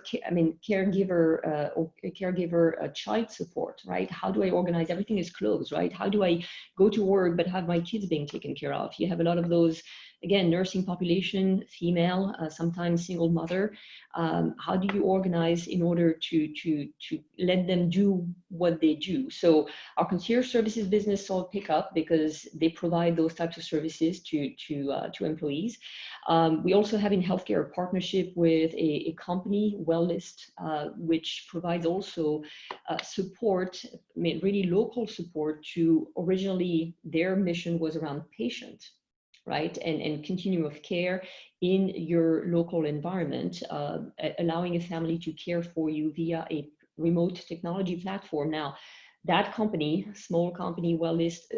child support, right? How do I organize? Everything is closed, right? How do I go to work but have my kids being taken care of? You have a lot of those, again, nursing population, female, sometimes single mother. How do you organize in order to let them do what they do? So our concierge services business saw a pickup because they provide those types of services to employees. We also have in healthcare a partnership with a company, Wellist, which provides also support, really local support to, originally their mission was around patient, right? And continuum of care in your local environment, allowing a family to care for you via a remote technology platform. Now, that company, small company, Wellist,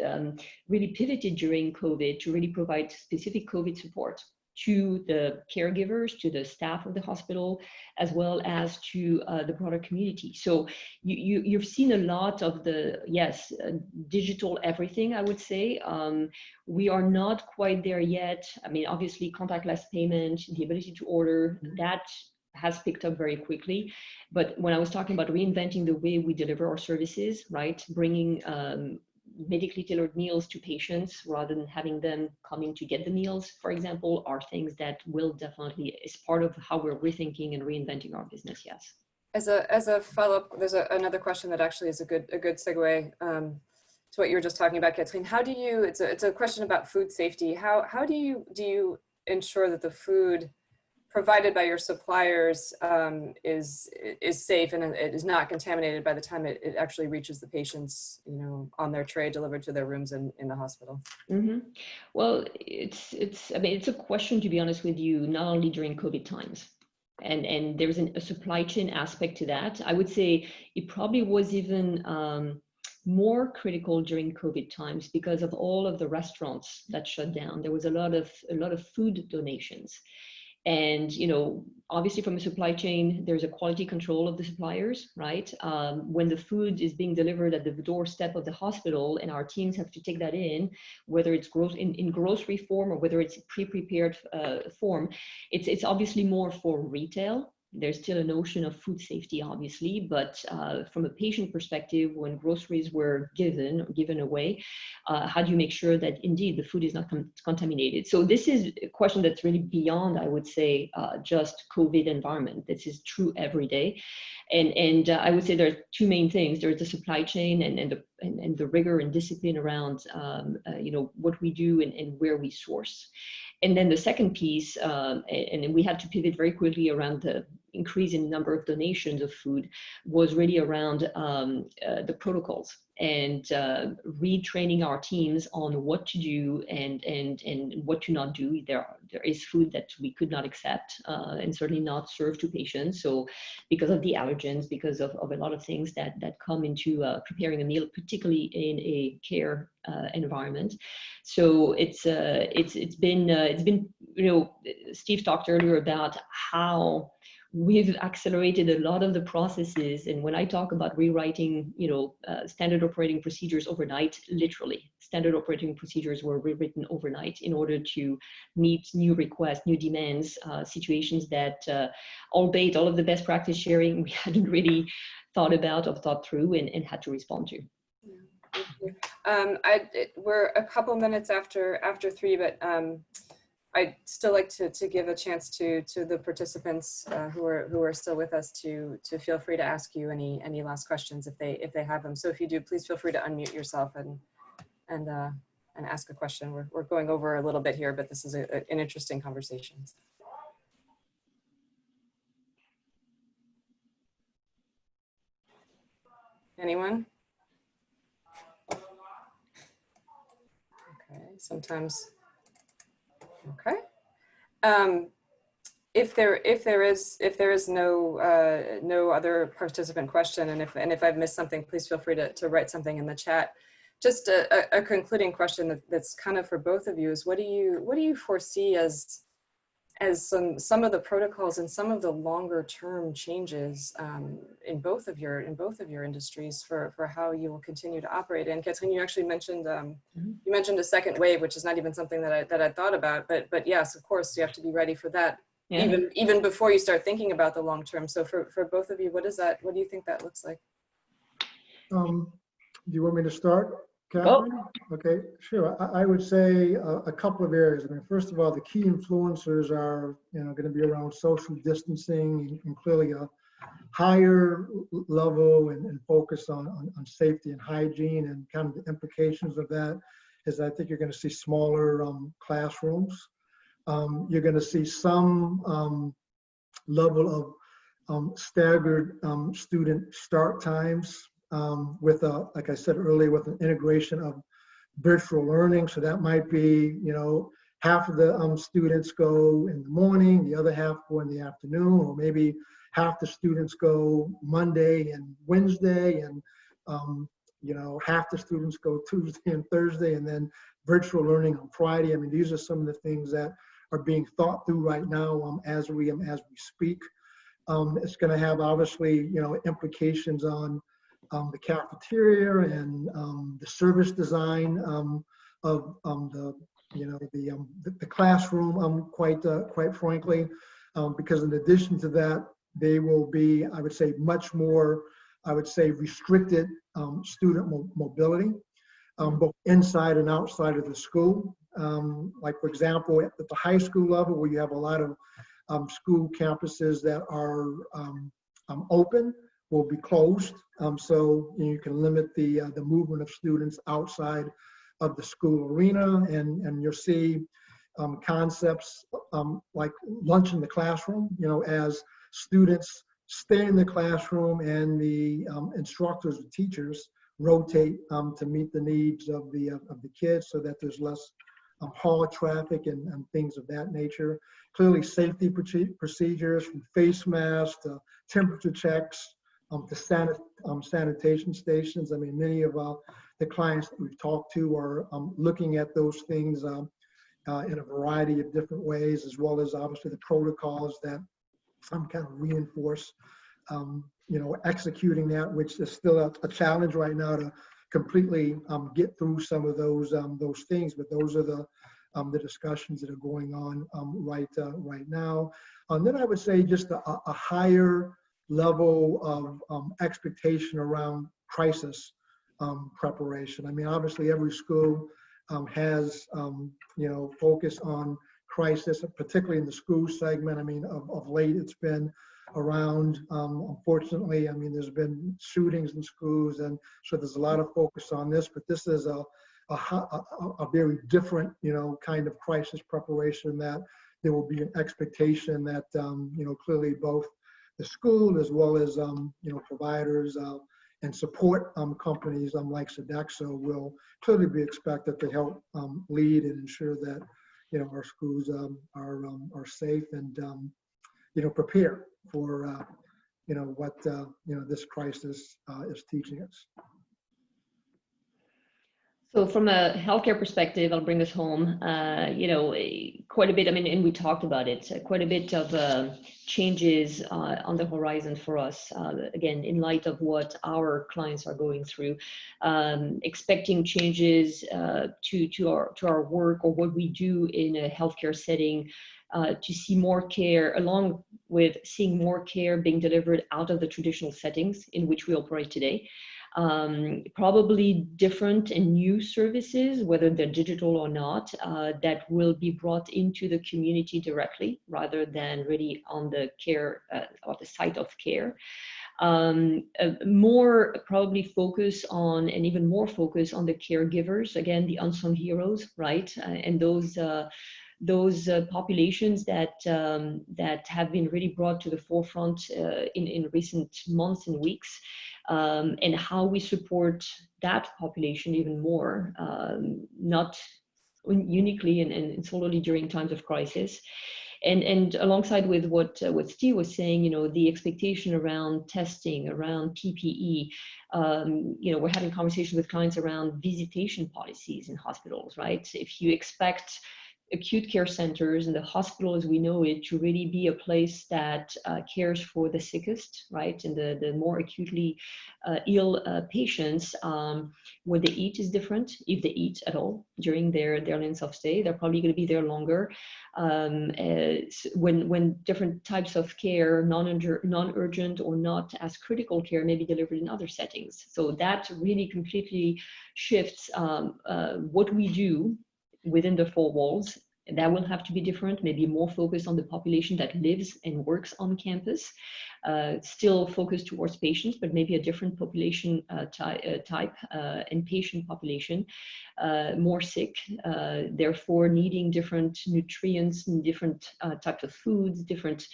really pivoted during COVID to really provide specific COVID support to the caregivers, to the staff of the hospital, as well as to the broader community. So you've seen a lot of the, yes, digital everything, I would say. We are not quite there yet. I mean, obviously contactless payment, the ability to order, that has picked up very quickly. But when I was talking about reinventing the way we deliver our services, right, bringing medically tailored meals to patients rather than having them coming to get the meals, for example, are things that will definitely, is part of how we're rethinking and reinventing our business, yes. As a follow-up, there's another question that actually is a good segue to what you were just talking about, Catherine. How do you, it's a question about food safety. How do you ensure that the food provided by your suppliers is safe and it is not contaminated by the time it actually reaches the patients, you know, on their tray delivered to their rooms in the hospital? Mm-hmm. Well, I mean, it's a question, to be honest with you, not only during COVID times. And there's a supply chain aspect to that. I would say it probably was even more critical during COVID times because of all of the restaurants that shut down. There was a lot of food donations. And, you know, obviously from a supply chain, there's a quality control of the suppliers, right? When the food is being delivered at the doorstep of the hospital and our teams have to take that in, whether it's in grocery form or whether it's pre-prepared form, it's obviously more for retail. There's still a notion of food safety, obviously, but from a patient perspective, when groceries were given away, how do you make sure that indeed the food is not contaminated? So this is a question that's really beyond, I would say, just COVID environment. This is true every day. And I would say there are two main things. There's the supply chain and the rigor and discipline around, you know, what we do and where we source. And then the second piece, and we had to pivot very quickly around the increase in number of donations of food, was really around the protocols and retraining our teams on what to do and what to not do. There is food that we could not accept and certainly not serve to patients. So because of the allergens, because of a lot of things that come into preparing a meal, particularly in a care environment. So it's been you know, Steve talked earlier about how we've accelerated a lot of the processes. And when I talk about rewriting, you know, standard operating procedures overnight, literally standard operating procedures were rewritten overnight in order to meet new requests, new demands, situations that, albeit all of the best practice sharing, we hadn't really thought about or thought through and had to respond to. We're a couple minutes after 3, but I'd still like to give a chance to the participants who are still with us to feel free to ask you any last questions if they have them. So if you do, please feel free to unmute yourself and ask a question. We're going over a little bit here, but this is an interesting conversation. Anyone? Okay, sometimes. Okay. If there is no other participant question, and if I've missed something, please feel free to write something in the chat. Just a concluding question that's kind of for both of you is what do you foresee as some of the protocols and some of the longer term changes in both of your industries for how you will continue to operate? And Catherine, you actually mentioned you mentioned a second wave, which is not even something that I thought about, but yes, of course, you have to be ready for that. Yeah. Even before you start thinking about the long term. So for both of you, what do you think that looks like? Do you want me to start, Catherine? Oh. Okay, sure. I would say a couple of areas. I mean, first of all, the key influencers are, you know, going to be around social distancing and clearly a higher level and focus on safety and hygiene, and kind of the implications of that is I think you're going to see smaller classrooms. You're going to see some level of staggered student start times with, like I said earlier, with an integration of virtual learning. So that might be, you know, half of the students go in the morning, the other half go in the afternoon, or maybe half the students go Monday and Wednesday, and half the students go Tuesday and Thursday, and then virtual learning on Friday. I mean, these are some of the things that are being thought through right now as we speak. It's going to have obviously, implications on the cafeteria and the service design of the classroom. Quite frankly, because in addition to that, they will be, I would say, much more, restricted student mobility, both inside and outside of the school. Like, for example, at the high school level, where you have a lot of school campuses that are open, will be closed. So you can limit the movement of students outside of the school arena, and you'll see concepts like lunch in the classroom, as students stay in the classroom and the instructors and teachers rotate to meet the needs of the kids, so that there's less hall traffic and things of that nature. Clearly, safety procedures, from face masks to temperature checks to sanitation stations. I mean, many of the clients that we've talked to are looking at those things in a variety of different ways, as well as obviously the protocols that kind of reinforce, executing that, which is still a challenge right now to completely get through some of those things. But those are the discussions that are going on right now. And then I would say just a higher level of expectation around crisis preparation. I mean, obviously every school has focus on crisis, particularly in the school segment. I mean, of late it's been around, unfortunately, I mean, there's been shootings in schools, and so there's a lot of focus on this, but this is a very different, kind of crisis preparation, that there will be an expectation that, clearly both the school as well as, providers and support companies like Sodexo will clearly be expected to help lead and ensure that, our schools are safe and, prepare for, what, this crisis is teaching us. So from a healthcare perspective, I'll bring this home, quite a bit, I mean, and we talked about it, quite a bit of changes on the horizon for us, again, in light of what our clients are going through, expecting changes to our work or what we do in a healthcare setting, to see more care, along with seeing more care being delivered out of the traditional settings in which we operate today. Probably different and new services, whether they're digital or not, that will be brought into the community directly rather than really on the care or the site of care. More probably focus on, and even more focus on, the caregivers, again, the unsung heroes, right? And those populations that have been really brought to the forefront in recent months and weeks, and how we support that population even more, not uniquely and solely during times of crisis. And alongside with what Steve was saying, the expectation around testing, around PPE, we're having conversations with clients around visitation policies in hospitals, right? If you expect acute care centers and the hospital as we know it to really be a place that cares for the sickest, right, and the more acutely ill patients, what they eat is different, if they eat at all during their length of stay. They're probably going to be there longer. When different types of care, non-urgent or not as critical care, may be delivered in other settings. So that really completely shifts what we do within the four walls. That will have to be different, maybe more focused on the population that lives and works on campus, still focused towards patients, but maybe a different population type and patient population, more sick, therefore needing different nutrients and different types of foods, different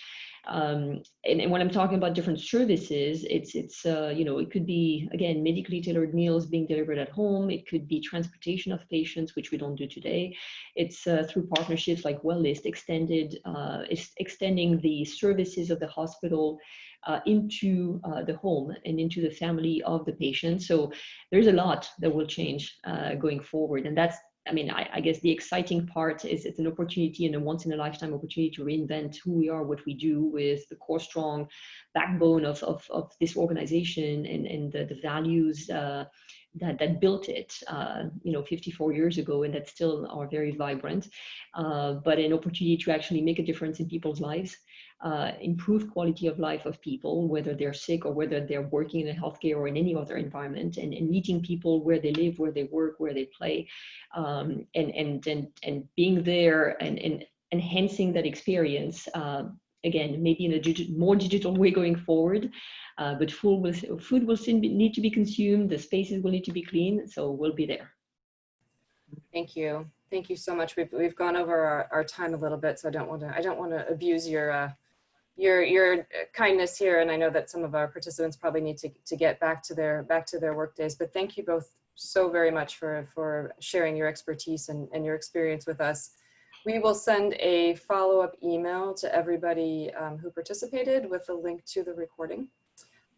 and when I'm talking about different services, it's it could be, again, medically tailored meals being delivered at home. It could be transportation of patients, which we don't do today. It's through partnerships like WellList, extending the services of the hospital into the home and into the family of the patient. So there's a lot that will change going forward. And that's, I mean, I guess the exciting part is it's an opportunity and a once in a lifetime opportunity to reinvent who we are, what we do with the core strong backbone of this organization and the values that built it, 54 years ago, and that still are very vibrant, but an opportunity to actually make a difference in people's lives, improve quality of life of people, whether they're sick or whether they're working in healthcare or in any other environment, and meeting people where they live, where they work, where they play, and being there and enhancing that experience. Again, maybe in a more digital way going forward, but food will still need to be consumed. The spaces will need to be clean, so we'll be there. Thank you. Thank you so much. We've gone over our time a little bit, so I don't want to abuse your kindness here. And I know that some of our participants probably need to get back to their work days. But thank you both so very much for sharing your expertise and your experience with us. We will send a follow-up email to everybody who participated with a link to the recording.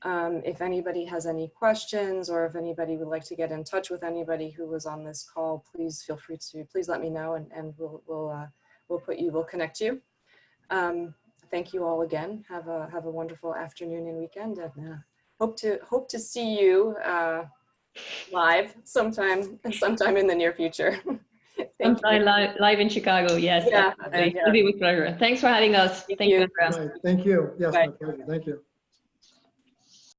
If anybody has any questions, or if anybody would like to get in touch with anybody who was on this call, please feel free to let me know, and we'll connect you. Thank you all again. Have a wonderful afternoon and weekend, and hope to see you live sometime in the near future. Sometime live in Chicago, yes. Yeah, It'll be with pleasure. Thanks for having us. Thank you, Andrea. Right. Thank you. Yes, Bye. my pleasure. Thank you.